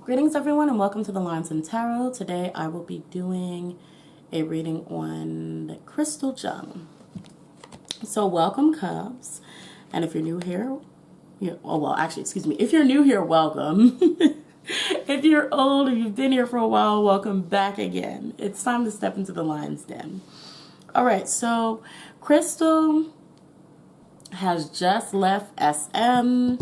Greetings everyone and welcome to the Lines and Tarot. Today I will be doing a reading on Kystal Jung. So welcome Cubs, and if you're new here, if you're new here, welcome. If you're old or you've been here for a while, welcome back again. It's time to step into the lion's den. Alright, so Kystal has just left SM,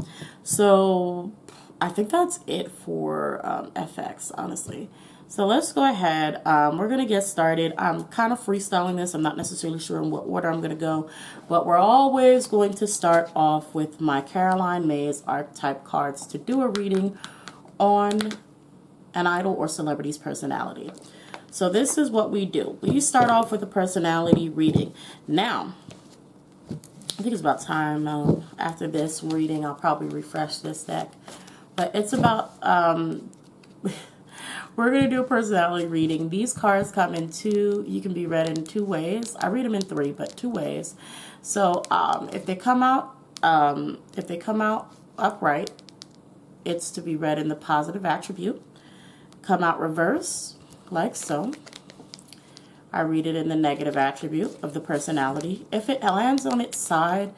so I think that's it for FX, honestly. So let's go ahead. We're going to get started. I'm kind of freestyling this. I'm not necessarily sure in what order I'm going to go, but we're always going to start off with my Caroline May's archetype cards to do a reading on an idol or celebrity's personality. So this is what we do. We start off with a personality reading. Now, I think it's about time after this reading, I'll probably refresh this deck. But it's about, we're going to do a personality reading. These cards come in two, you can be read in two ways. I read them in three, but two ways. So if they come out upright, it's to be read in the positive attribute. Come out reverse, like so. I read it in the negative attribute of the personality. If it lands on its side,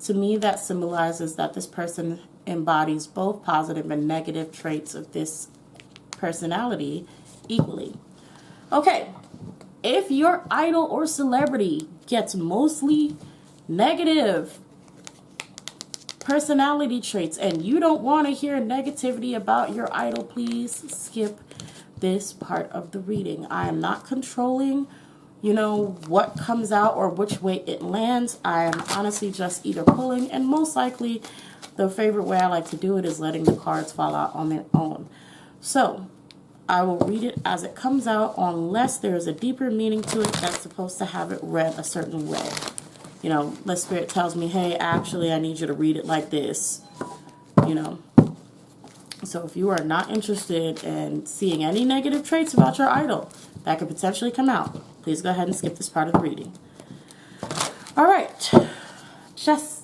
to me that symbolizes that this person embodies both positive and negative traits of this personality equally. Okay, if your idol or celebrity gets mostly negative personality traits and you don't want to hear negativity about your idol, please skip this part of the reading. I am not controlling, what comes out or which way it lands. I am honestly just either pulling, and most likely the favorite way I like to do it is letting the cards fall out on their own. So I will read it as it comes out unless there is a deeper meaning to it that's supposed to have it read a certain way. The spirit tells me, hey, actually, I need you to read it like this, So if you are not interested in seeing any negative traits about your idol that could potentially come out, please go ahead and skip this part of the reading. All right.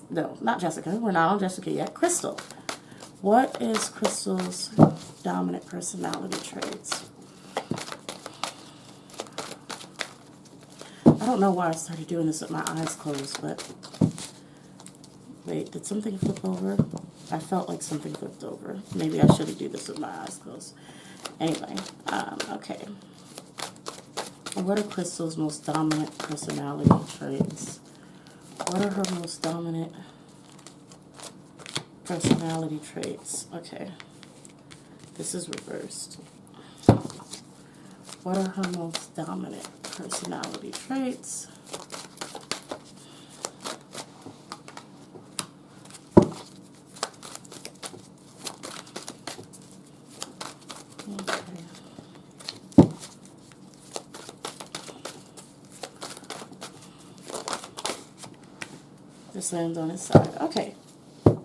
No, not Jessica. We're not on Jessica yet. Kystal. What is Kystal's dominant personality traits? I don't know why I started doing this with my eyes closed, but wait, did something flip over? I felt like something flipped over. Maybe I shouldn't do this with my eyes closed. Anyway, okay. What are Kystal's most dominant personality traits? What are her most dominant personality traits? Okay. This is reversed. What are her most dominant personality traits? Okay. This lands on its side. Okay.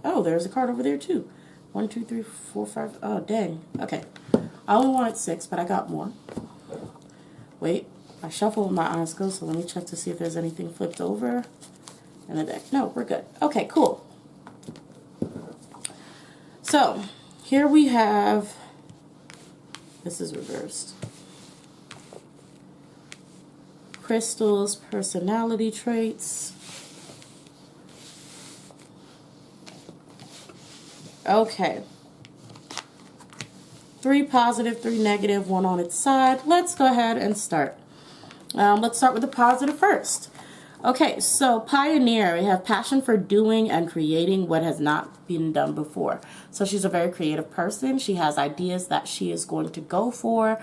Oh, there's a card over there too. 1, 2, 3, 4, 5. Oh, dang. Okay. I only wanted 6, but I got more. Wait. I shuffled with my eyes closed, so let me check to see if there's anything flipped over in the deck. No, we're good. Okay, cool. So, here we have, this is reversed, Kystal's personality traits. Okay. 3 positive, 3 negative, 1 on its side. Let's go ahead and start. Let's start with the positive first. Okay, so pioneer. We have passion for doing and creating what has not been done before. So she's a very creative person. She has ideas that she is going to go for.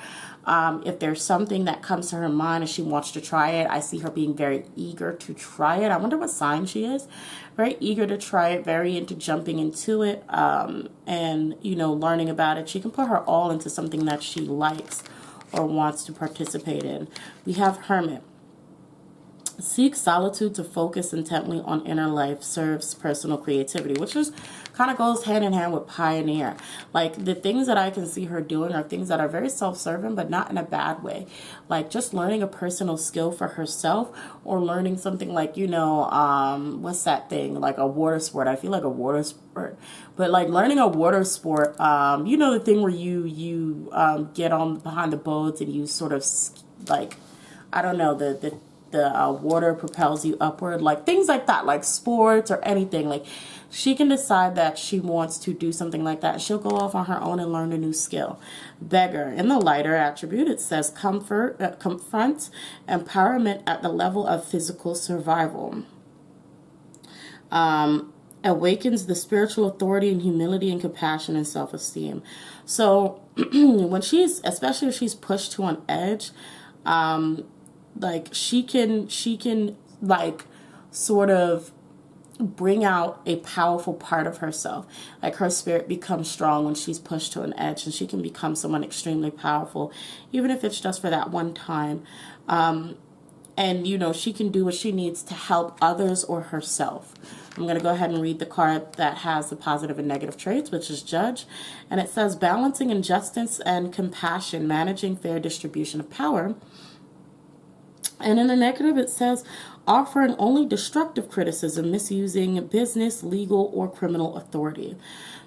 If there's something that comes to her mind and she wants to try it, I see her being very eager to try it. I wonder what sign she is. Very eager to try it, very into jumping into it, and, learning about it. She can put her all into something that she likes or wants to participate in. We have hermit. Seek solitude to focus intently on inner life, serves personal creativity, which is kind of goes hand in hand with pioneer. Like the things that I can see her doing are things that are very self-serving, but not in a bad way. Like just learning a personal skill for herself, or learning something like, you know, what's that thing? Like a water sport. I feel like a water sport, but like learning a water sport, you know, the thing where you get on behind the boats and you sort of like, I don't know, the water propels you upward, like things like that, like sports or anything. Like she can decide that she wants to do something like that. She'll go off on her own and learn a new skill. Beggar, in the lighter attribute, it says confront empowerment at the level of physical survival. Awakens the spiritual authority and humility and compassion and self-esteem. So when especially if she's pushed to an edge, like she can like sort of bring out a powerful part of herself. Like her spirit becomes strong when she's pushed to an edge, and she can become someone extremely powerful, even if it's just for that one time. And you know, she can do what she needs to help others or herself. I'm going to go ahead and read the card that has the positive and negative traits, which is Judge. And it says balancing injustice and compassion, managing fair distribution of power. And in the negative, it says offering only destructive criticism, misusing business, legal, or criminal authority.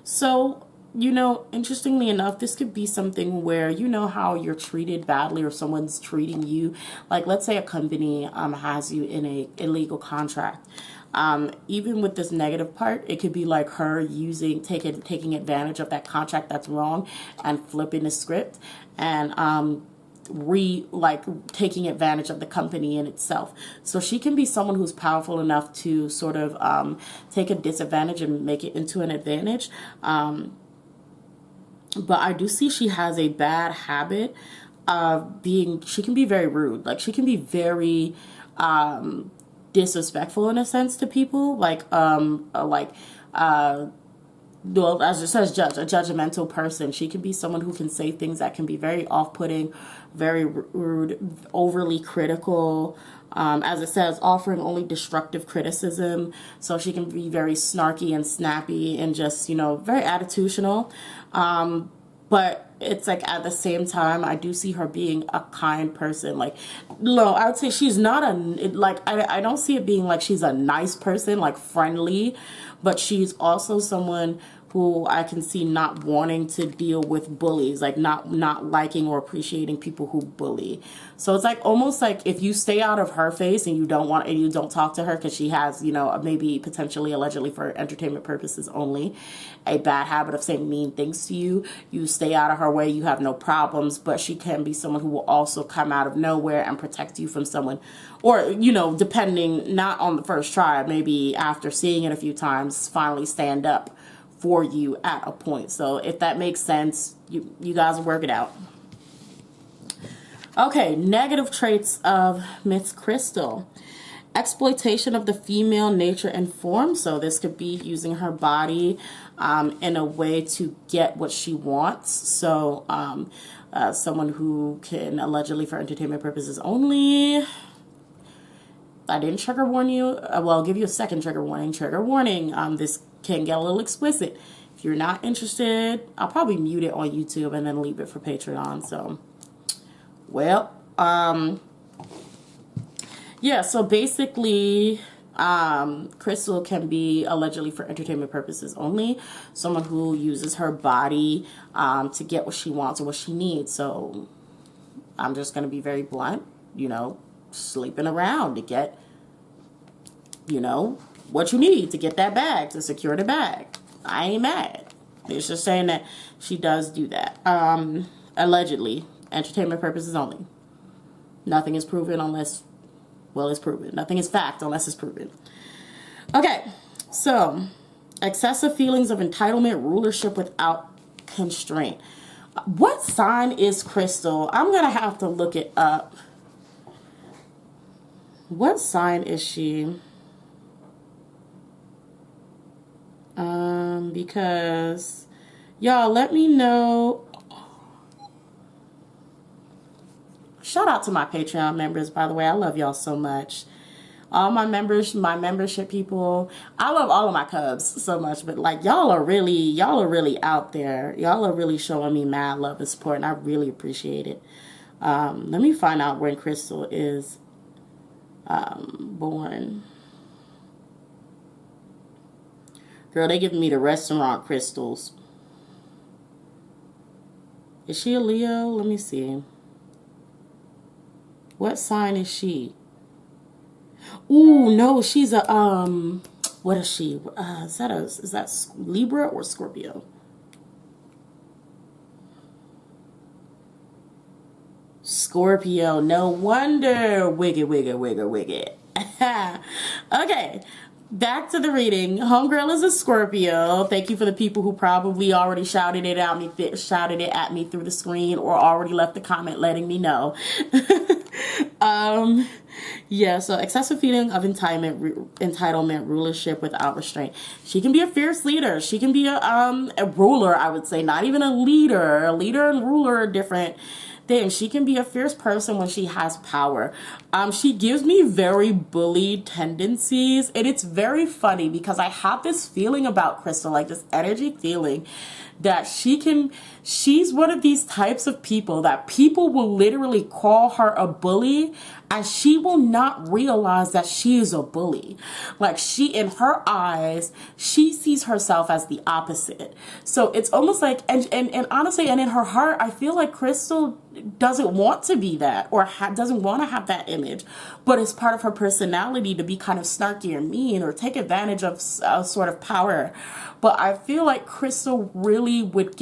So, you know, interestingly enough, this could be something where, you know, how you're treated badly or someone's treating you. Like, let's say a company has you in a illegal contract. Even with this negative part, it could be like her taking advantage of that contract that's wrong and flipping the script and taking advantage of the company in itself. So she can be someone who's powerful enough to sort of take a disadvantage and make it into an advantage. But I do see she has a bad habit of she can be very rude. Like she can be very disrespectful in a sense to people. Well, as it says, a judgmental person. She can be someone who can say things that can be very off-putting, very rude, overly critical. As it says, offering only destructive criticism. So she can be very snarky and snappy and just, you know, very attitudinal. But it's like at the same time, I do see her being a kind person. Like, no, I would say she's not I don't see it being like she's a nice person, like friendly, but she's also someone who I can see not wanting to deal with bullies, like not liking or appreciating people who bully. So it's like almost like if you stay out of her face and you don't talk to her because she has, you know, maybe potentially allegedly for entertainment purposes only, a bad habit of saying mean things to you, you stay out of her way, you have no problems. But she can be someone who will also come out of nowhere and protect you from someone, or, you know, depending, not on the first try, maybe after seeing it a few times, finally stand up for you at a point. So if that makes sense, you guys will work it out. Okay, negative traits of Miss Kystal. Exploitation of the female nature and form. So this could be using her body in a way to get what she wants. So someone who can allegedly for entertainment purposes only. I didn't trigger warn you. Well, I'll give you a second trigger warning. Trigger warning. This can get a little explicit. If you're not interested, I'll probably mute it on YouTube and then leave it for Patreon. So, well, yeah. So basically, Kystal can be allegedly for entertainment purposes only. Someone who uses her body to get what she wants or what she needs. So, I'm just gonna be very blunt. You know, sleeping around to get, you know, what you need to get that bag, to secure the bag. I ain't mad. It's just saying that she does do that. Allegedly, entertainment purposes only. Nothing is proven unless, well, it's proven. Nothing is fact unless it's proven. Okay, so excessive feelings of entitlement, rulership without constraint. What sign is Kystal? I'm going to have to look it up. What sign is she? Because y'all let me know. Shout out to my Patreon members, by the way. I love y'all so much. all my members, my membership people. I love all of my Cubs so much, but like y'all are really out there. Y'all are really showing me mad love and support, and I really appreciate it. Let me find out when Kystal is born. Girl, they giving me the restaurant crystals. Is she a Leo? Let me see. What sign is she? Ooh, no, she's a what is she? Is that Libra or Scorpio? Scorpio. No wonder. Wigget. Okay. Back to the reading. Homegirl is a Scorpio. Thank you for the people who probably already shouted it at me through the screen, or already left a comment letting me know. Yeah, so excessive feeling of entitlement, rulership without restraint. She can be a fierce leader. She can be a ruler, I would say. Not even a leader. A leader and ruler are different things. She can be a fierce person when she has power. She gives me very bully tendencies, and it's very funny because I have this feeling about Kystal, like this energy feeling that she's one of these types of people that people will literally call her a bully, and she will not realize that she is a bully. Like, in her eyes, she sees herself as the opposite. So it's almost like, and honestly, and in her heart, I feel like Kystal doesn't want to be that, or doesn't want to have that image, but it's part of her personality to be kind of snarky or mean or take advantage of sort of power. But I feel like Kystal really would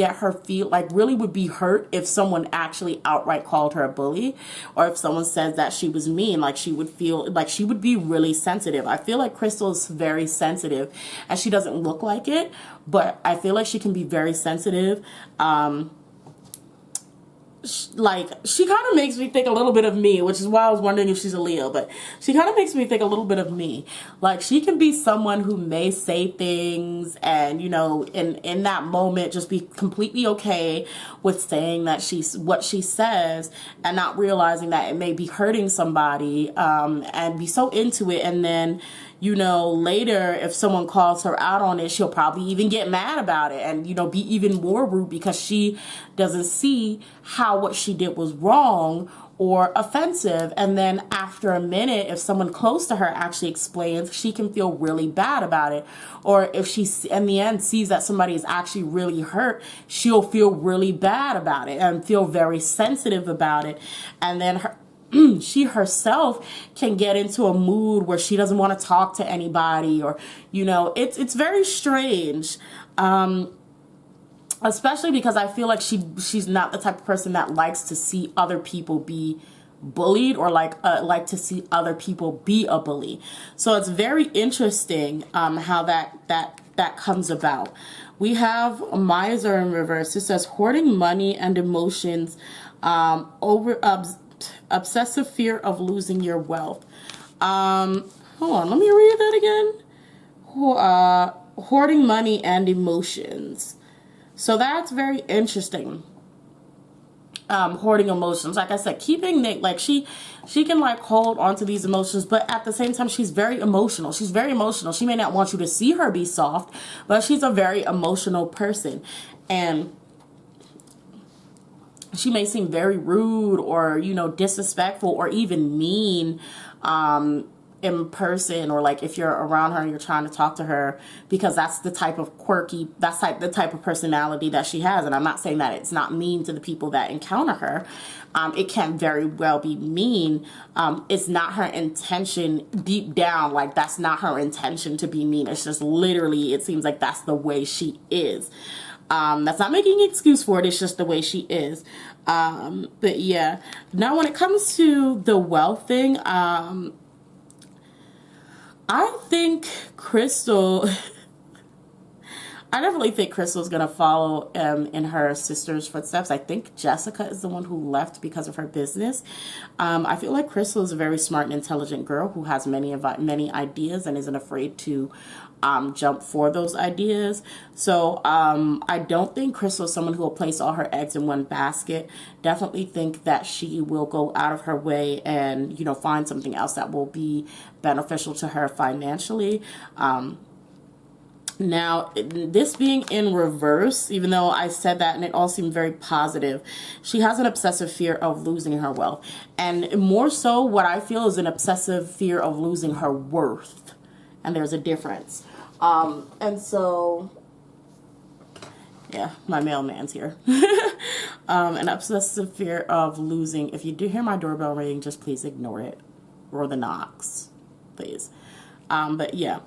really would be hurt if someone actually outright called her a bully, or if someone said that she was mean. Like, she would feel like she would be really sensitive. I feel like Kystal is very sensitive, and she doesn't look like it, but I feel like she can be very sensitive. Like, she kind of makes me think a little bit of me, which is why I was wondering if she's a Leo, but she kind of makes me think a little bit of me. Like, she can be someone who may say things and, you know, in that moment just be completely okay with saying that what she says, and not realizing that it may be hurting somebody, and be so into it, and then, you know, later, if someone calls her out on it, she'll probably even get mad about it and, you know, be even more rude because she doesn't see how what she did was wrong or offensive. And then after a minute, if someone close to her actually explains, she can feel really bad about it. Or if she, in the end, sees that somebody is actually really hurt, she'll feel really bad about it and feel very sensitive about it. And then she herself can get into a mood where she doesn't want to talk to anybody, or, you know, it's very strange. Especially because I feel like she's not the type of person that likes to see other people be bullied, or like to see other people be a bully. So it's very interesting how that comes about. We have Miser in reverse. It says hoarding money and emotions, obsessive fear of losing your wealth. Hold on, let me read that again. Hoarding money and emotions. So that's very interesting. Hoarding emotions. Like I said, keeping like she can like hold onto these emotions, but at the same time, she's very emotional. She's very emotional. She may not want you to see her be soft, but she's a very emotional person. And she may seem very rude, or, you know, disrespectful, or even mean in person, or like if you're around her and you're trying to talk to her, because that's the type of the type of personality that she has. And I'm not saying that it's not mean to the people that encounter her. It can very well be mean. It's not her intention deep down. Like, that's not her intention to be mean. It's just literally, it seems like that's the way she is. That's not making an excuse for it. It's just the way she is. But yeah, now when it comes to the wealth thing, I think Kystal, I definitely think Crystal's going to follow in her sister's footsteps. I think Jessica is the one who left because of her business. I feel like Crystal is a very smart and intelligent girl who has many ideas and isn't afraid to jump for those ideas. So I don't think Crystal is someone who will place all her eggs in one basket. Definitely think that she will go out of her way and, you know, find something else that will be beneficial to her financially. Now, this being in reverse, even though I said that and it all seemed very positive, she has an obsessive fear of losing her wealth. And more so, what I feel is an obsessive fear of losing her worth. And there's a difference. And so, yeah, my mailman's here. An obsessive fear of losing. If you do hear my doorbell ring, just please ignore it. Or the knocks, please. But yeah.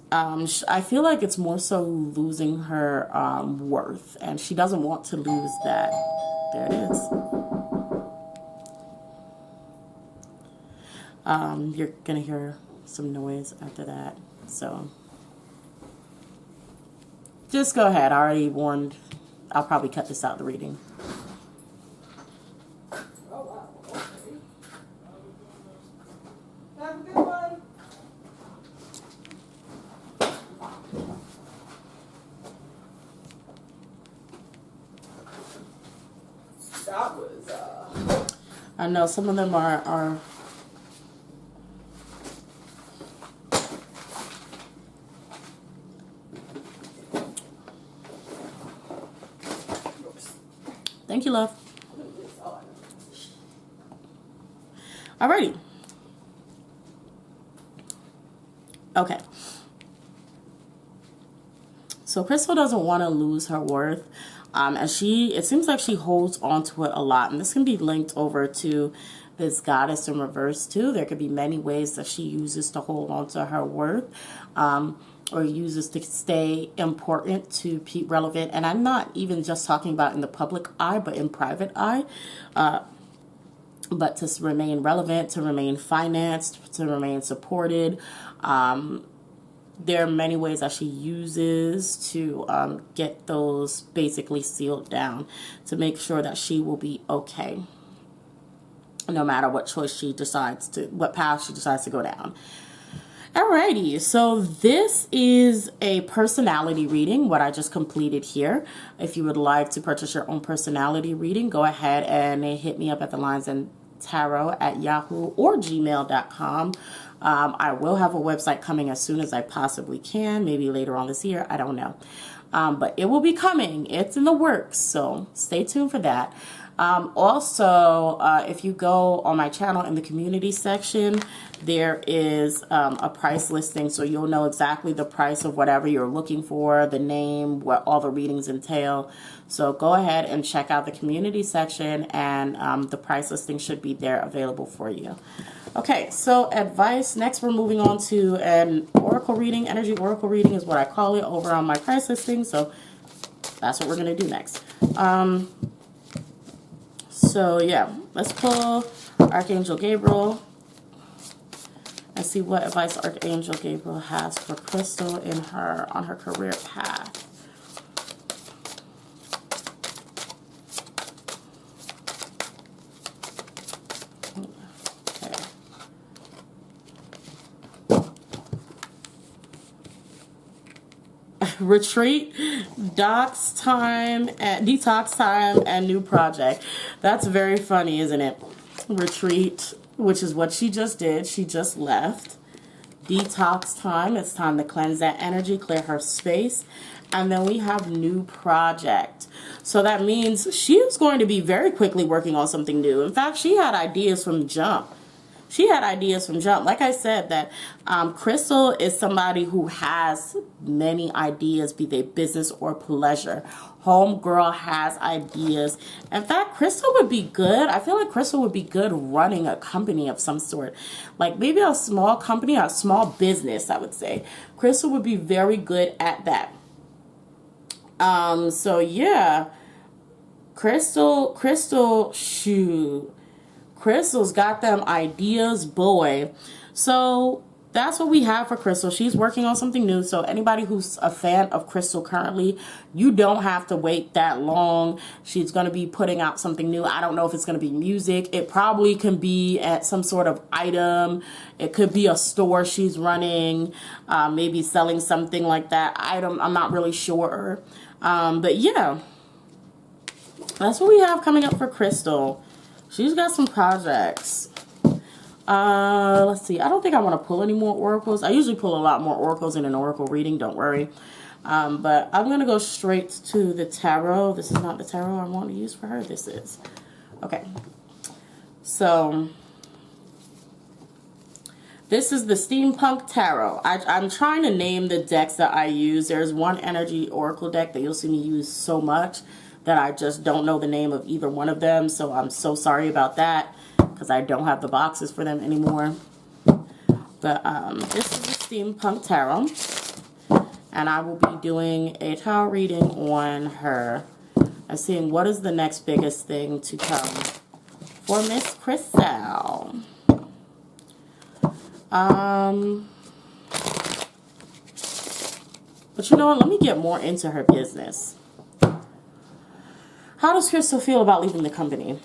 I feel like it's more so losing her worth, and she doesn't want to lose that. There it is. You're gonna hear some noise after that, so just go ahead. I already warned. I'll probably cut this out of the reading. Oh wow. Okay. Have a good one. That was I know some of them are Thank you, love. Alrighty. Okay. So Crystal doesn't want to lose her worth. And it seems like she holds on to it a lot. And this can be linked over to this goddess in reverse too. There could be many ways that she uses to hold on to her worth, or uses to stay important, to be relevant. And I'm not even just talking about in the public eye, but in private eye. But to remain relevant, to remain financed, to remain supported. There are many ways that she uses to get those basically sealed down to make sure that she will be okay, no matter what what path she decides to go down. Alrighty, so this is a personality reading, what I just completed here. If you would like to purchase your own personality reading, go ahead and hit me up at thelines@yahoo or gmail.com. I will have a website coming as soon as I possibly can, maybe later on this year, I don't know. But it will be coming. It's in the works, so stay tuned for that. Also, if you go on my channel in the community section, there is a price listing, so you'll know exactly the price of whatever you're looking for, the name, what all the readings entail. So go ahead and check out the community section, and the price listing should be there available for you. Okay, so advice. Next, we're moving on to an oracle reading. Energy oracle reading is what I call it over on my price listing, so that's what we're going to do next. So yeah, let's pull Archangel Gabriel and see what advice Archangel Gabriel has for Crystal on her career path. Retreat, detox time, and new project. That's very funny, isn't it? Retreat, which is what she just did. She just left. Detox time. It's time to cleanse that energy, clear her space. And then we have new project. So that means she is going to be very quickly working on something new. In fact, she had ideas from jump. Like I said, that Crystal is somebody who has many ideas, be they business or pleasure. Homegirl has ideas. In fact, Crystal would be good. I feel like Crystal would be good running a company of some sort. Like maybe a small company or a small business, I would say. Crystal would be very good at that. So yeah. Crystal, shoot. Crystal's got them ideas, boy. So that's what we have for Kystal. She's working on something new. So anybody who's a fan of Kystal currently, you don't have to wait that long. She's going to be putting out something new. I don't know if it's going to be music. It probably can be at some sort of item. It could be a store she's running, maybe selling something like that item. I'm not really sure. But yeah, that's what we have coming up for Kystal. She's got some projects. Let's see. I don't think I want to pull any more oracles. I usually pull a lot more oracles in an oracle reading. Don't worry. But I'm going to go straight to the tarot. This is not the tarot I want to use for her. This is. Okay. So, this is the Steampunk Tarot. I'm trying to name the decks that I use. There's one energy oracle deck that you'll see me use so much that I just don't know the name of either one of them. So I'm so sorry about that, because I don't have the boxes for them anymore. But this is the Steampunk Tarot. And I will be doing a tarot reading on her and seeing what is the next biggest thing to come for Miss Kystal. But you know what? Let me get more into her business. How does Kystal feel about leaving the company?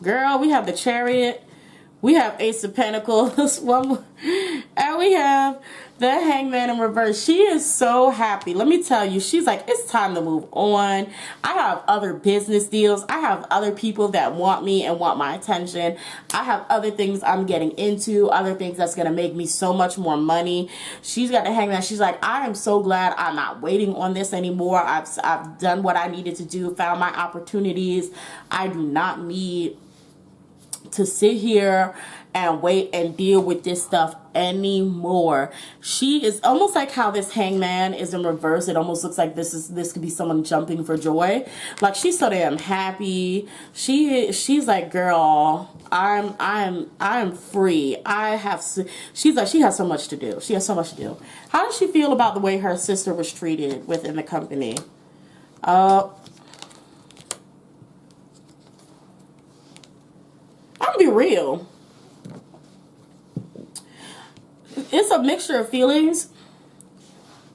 Girl, we have the Chariot. We have Ace of Pentacles. And we have the Hangman in reverse. She is so happy. Let me tell you, she's like, it's time to move on. I have other business deals. I have other people that want me and want my attention. I have other things I'm getting into, other things that's going to make me so much more money. She's got the Hangman. She's like, I am so glad I'm not waiting on this anymore. I've done what I needed to do, found my opportunities. I do not need to sit here and wait and deal with this stuff anymore. She is almost like how this Hangman is in reverse. It almost looks like this could be someone jumping for joy. Like, she's so damn happy. She's like, girl, I'm free. She's like, she has so much to do. She has so much to do. How does she feel about the way her sister was treated within the company? I'm gonna be real. It's a mixture of feelings.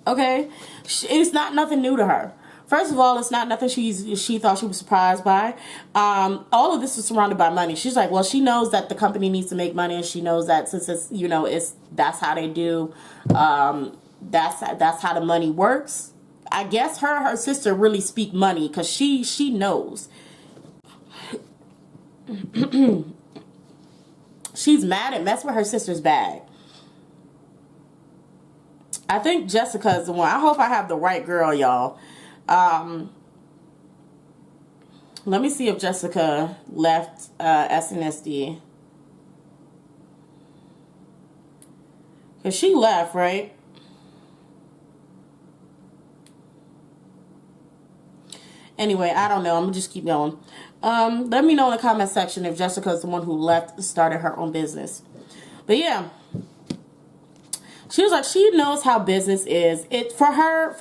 Okay, it's not nothing new to her. First of all, it's not nothing she thought she was surprised by. All of this is surrounded by money. She's like, well, she knows that the company needs to make money, and she knows that since it's that's how they do. That's how the money works. I guess her and her sister really speak money, because she knows. She's mad and messed with her sister's bag. I think Jessica is the one. I hope I have the right girl, y'all. Let me see if Jessica left SNSD. Because she left, right? Anyway, I don't know. I'm going to just keep going. Let me know in the comment section if Jessica is the one who left, started her own business. But yeah. She was like, she knows how business is. For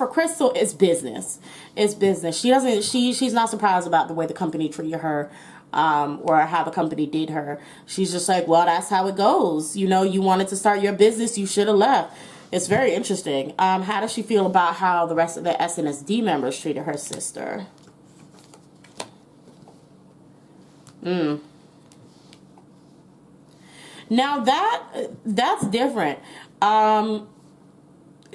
Kystal, it's business. It's business. She's not surprised about the way the company treated her, or how the company did her. She's just like, well, that's how it goes. You know, you wanted to start your business, you should have left. It's very interesting. How does she feel about how the rest of the SNSD members treated her sister? Now that's different.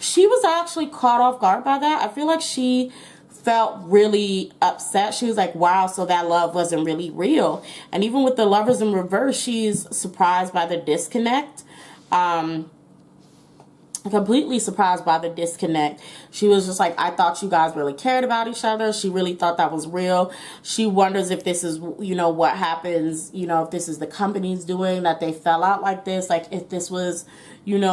She was actually caught off guard by that. I feel like she felt really upset. She was like, wow, so that love wasn't really real. And even with the lovers in reverse, she's surprised by the disconnect. Completely surprised by the disconnect. She was just like, I thought you guys really cared about each other. She really thought that was real. She wonders if this is, what happens, if this is the company's doing, that they fell out like this. Like, if this was,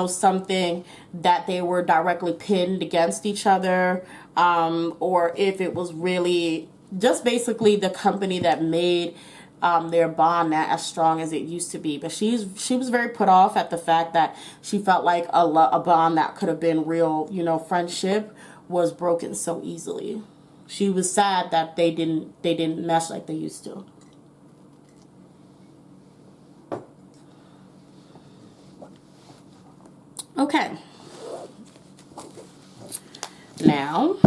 something that they were directly pinned against each other, or if it was really just basically the company that made their bond not as strong as it used to be. But she was very put off at the fact that she felt like a bond that could have been real, friendship, was broken so easily. She was sad that they didn't mesh like they used to. Now,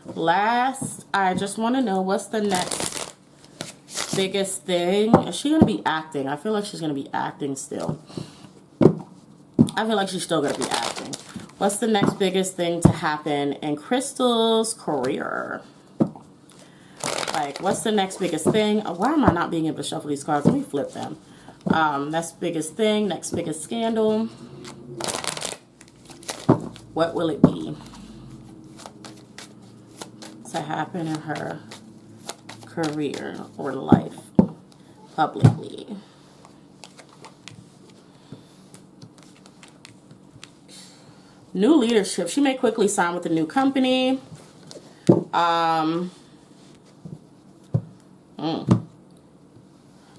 last, I just want to know what's the next biggest thing. Is she going to be acting? I feel like she's going to be acting still. I feel like she's still going to be acting. What's the next biggest thing to happen in Kystal's career? Like, what's the next biggest thing? Why am I not being able to shuffle these cards? Let me flip them. Next biggest thing, next biggest scandal. What will it be to happen in her career or life publicly? New leadership. She may quickly sign with a new company.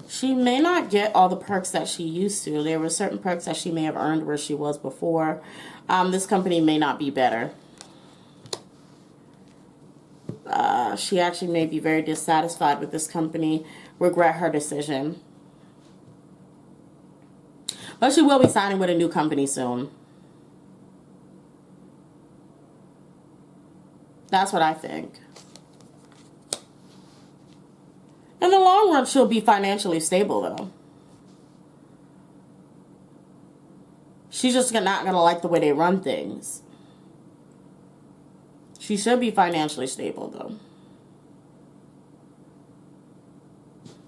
She may not get all the perks that she used to. There were certain perks that she may have earned where she was before. This company may not be better. She actually may be very dissatisfied with this company, regret her decision. But she will be signing with a new company soon. That's what I think. In the long run, she'll be financially stable, though. She's just not going to like the way they run things. She should be financially stable, though.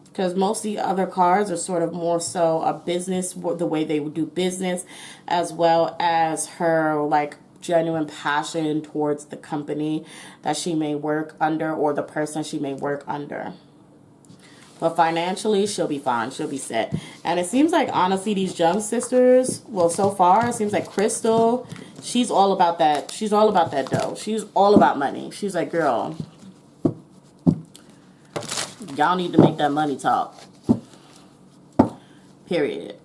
Because most of the other cards are sort of more so a business, the way they would do business, as well as her, like, genuine passion towards the company that she may work under or the person she may work under. But financially, she'll be fine. She'll be set. And it seems like, honestly, these Jung sisters, well, so far, it seems like Kystal, she's all about that. She's all about that dough. She's all about money. She's like, girl, y'all need to make that money talk. Period.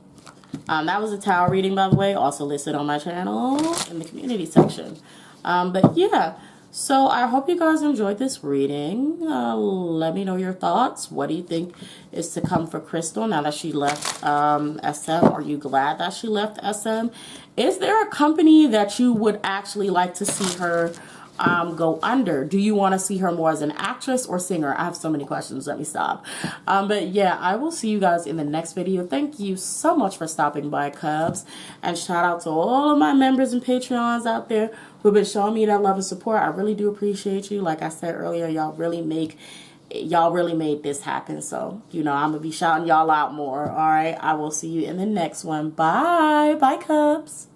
That was a tarot reading, by the way, also listed on my channel in the community section. But yeah, so I hope you guys enjoyed this reading. Let me know your thoughts. What do you think is to come for Kystal now that she left SM? Are you glad that she left SM? Is there a company that you would actually like to see her go under? Do you want to see her more as an actress or singer? I have so many questions. Let me stop. But yeah, I will see you guys in the next video. Thank you so much for stopping by, Cubs. And shout out to all of my members and Patreons out there who've been showing me that love and support. I really do appreciate you. Like I said earlier, y'all really made this happen. So, you know, I'm going to be shouting y'all out more. All right. I will see you in the next one. Bye. Bye, Cubs.